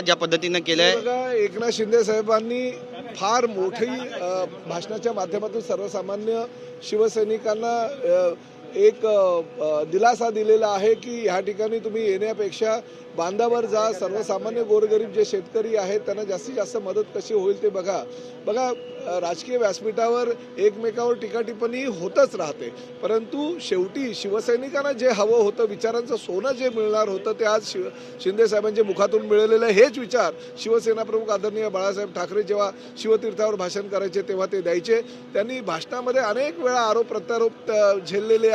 ज्या पद्धतीनं केलंय? बघा, एकनाथ शिंदे साहेबांनी फार मोठी भाषणाच्या माध्यमातून सर्वसामान्य शिवसैनिकांना एक दिलासा दिलेला आहे की ह्या ठिकाणी तुम्ही येण्यापेक्षा बांधावर जा, सर्वसामान्य गोरगरीब जे शेतकरी आहेत त्यांना जास्तीत जास्त मदत कशी होईल ते बघा. राजकीय व्यासपीठावर एकमेकावर टीका टिप्पणी होतच राहते, परंतु शेवटी शिवसैनिकांना जे हवं होतं, विचारांचं सोनं जे मिळणार होतं ते आज शिंदे साहेबांच्या मुखातून मिळालेलं हेच विचार शिवसेना प्रमुख आदरणीय बाळासाहेब ठाकरे जेव्हा शिवतीर्थावर भाषण करायचे तेव्हा ते द्यायचे. त्यांनी भाषणामध्ये अनेक वेळा आरोप प्रत्यारोप झेललेले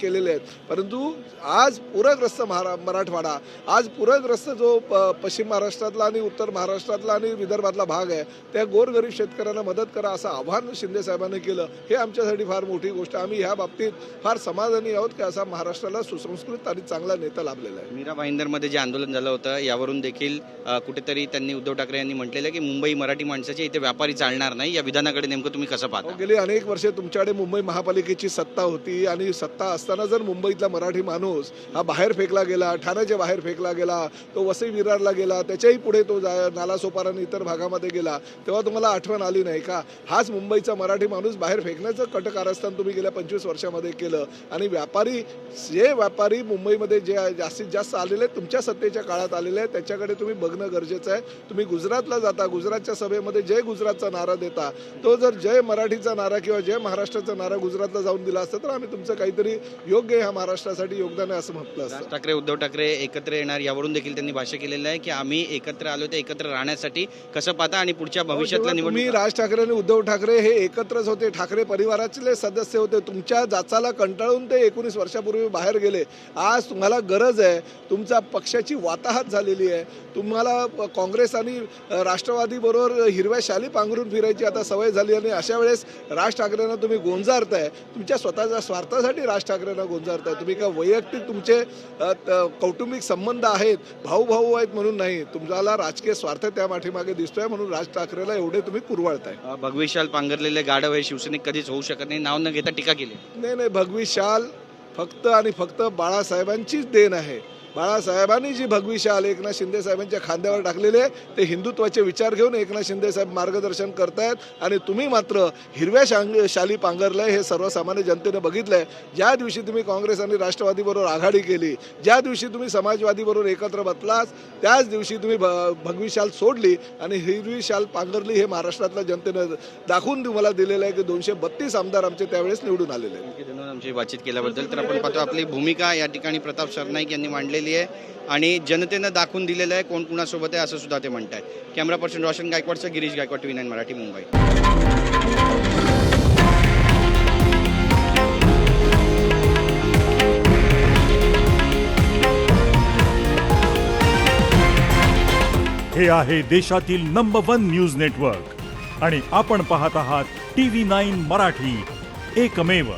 केलेले आहेत, परंतु आज पूरग्रस्त मराठवाडा, आज पूरग्रस्त जो पश्चिम महाराष्ट्रातला आणि उत्तर महाराष्ट्रातला आणि विदर्भातला भाग आहे त्या गोरगरीब शेतकऱ्यांना मदत करा असं आव्हान शिंदे साहेबांनी केलं. हे आमच्यासाठी फार मोठी गोष्ट. आम्ही ह्या बाबतीत फार समाधानी आहोत की असा महाराष्ट्राला सुसंस्कृत आणि चांगला नेता लाभलेला आहे. मीरा भाईंदरमध्ये जे आंदोलन झालं होतं यावरून देखील कुठेतरी त्यांनी उद्धव ठाकरे यांनी म्हटलेलं की मुंबई मराठी माणसाचे इथे व्यापारी चालणार नाही. या विधानाकडे नेमकं तुम्ही कसं पाहता? गेली अनेक वर्षे तुमच्याकडे मुंबई महापालिकेची सत्ता होती आणि सत्ता असताना जर मुंबईतला मराठी माणूस हा बाहेर फेकला गेला, ठाण्याच्या बाहेर फेकला गेला, तो वसई विरारला गेला, त्याच्याही पुढे तो नालासोपारा आणि इतर भागामध्ये गेला, तेव्हा तुम्हाला आठवण आली नाही का? हाच मुंबईचा मराठी माणूस बाहेर फेकण्याचं कटकारस्थान तुम्ही गेल्या 25 वर्षामध्ये केलं. आणि व्यापारी मुंबईमध्ये जे जास्तीत जास्त आलेले तुमच्या सत्तेच्या काळात आलेले आहेत त्याच्याकडे तुम्ही बघणं गरजेचं आहे. तुम्ही गुजरातला जाता, गुजरातच्या सभेमध्ये जय गुजरातचा नारा देता, तो जर जय मराठीचा नारा किंवा जय महाराष्ट्राचा नारा गुजरातला जाऊन दिला असता तर आम्ही तुमचं काहीतरी योग्य ह्या महाराष्ट्रासाठी योगदान आहे असं म्हटलं असतं. राज ठाकरे उद्धव ठाकरे एकत्र येणार यावरून देखील त्यांनी भाष्य केलेलं आहे की आम्ही एकत्र आलो ते एकत्र राहण्यासाठी. कसं पाहता आणि पुढच्या भविष्यातला तुम्ही राज ठाकरे आणि उद्धव ठाकरे हे एकत्रच होते, ठाकरे परिवाराचे सदस्य होते. तुमच्या जाचाला कंटाळून ते 19 वर्षापूर्वी बाहेर गेले. आज तुम्हाला गरज आहे, तुमच्या पक्षाची वाताहत झालेली आहे, तुम्हाला काँग्रेस आणि राष्ट्रवादी बरोबर हिरव्या शाली पांघरून फिरायची आता सवय झाली आणि अशा वेळेस राज ठाकरेंना तुम्ही गोंजारताय. तुमच्या स्वतःच्या स्वार्थासाठी राज ठाकरेंना गोंजारताय. तुम्ही का वैयक्तिक तुमचे कौटुंबिक संबंध आहेत, भाऊ आहेत म्हणून नाही, तुम्हाला राजकीय स्वार्थ त्या पाठीमागे दिसतोय म्हणून राज ठाकरेला एवढे तुम्ही कुरवाळताय. भगवी शाल पांघरलेले गाढव हे शिवसैनिक कधीच होऊ शकत नाही, नाव न घेता टीका केली. नाही, भगवी शाल फक्त आणि फक्त बाळासाहेबांचीच देण आहे. बाळासाहेबांनी जी भगवी शाल एकनाथ शिंदे साहेबांच्या खांद्यावर टाकलेले ते हिंदुत्वाचे विचार घेऊन एकनाथ शिंदे साहेब मार्गदर्शन करतायत आणि तुम्ही मात्र हिरव्या शाली पांघरलंय हे सर्वसामान्य जनतेने बघितलंय. ज्या दिवशी तुम्ही काँग्रेस आणि राष्ट्रवादी बरोबर आघाडी केली, ज्या दिवशी तुम्ही समाजवादी बरोबर एकत्र बसलास, त्याच दिवशी तुम्ही भगवी शाल सोडली आणि हिरवी शाल पांघरली. हे महाराष्ट्रातल्या जनतेने दाखवून तुम्हाला दिलेलं आहे की 232 आमदार आमचे त्यावेळेस निवडून आलेले आहेत. आमची बातचीत केल्याबद्दल. तर आपण पाहतो आपली भूमिका या ठिकाणी प्रताप सरनाईक यांनी मांडलेली आहे आणि जनतेनं दाखवून दिलेलं आहे कोण कुणासोबत आहे असं सुद्धा ते म्हणतात. कॅमेरा पर्सन रोशन गायकवाडचं, गिरीश गायकवाड, TV9 मराठी, मुंबई. हे आहे देशातील नंबर 1 न्यूज नेटवर्क आणि आपण पाहत आहात TV9 मराठी, एकमेव.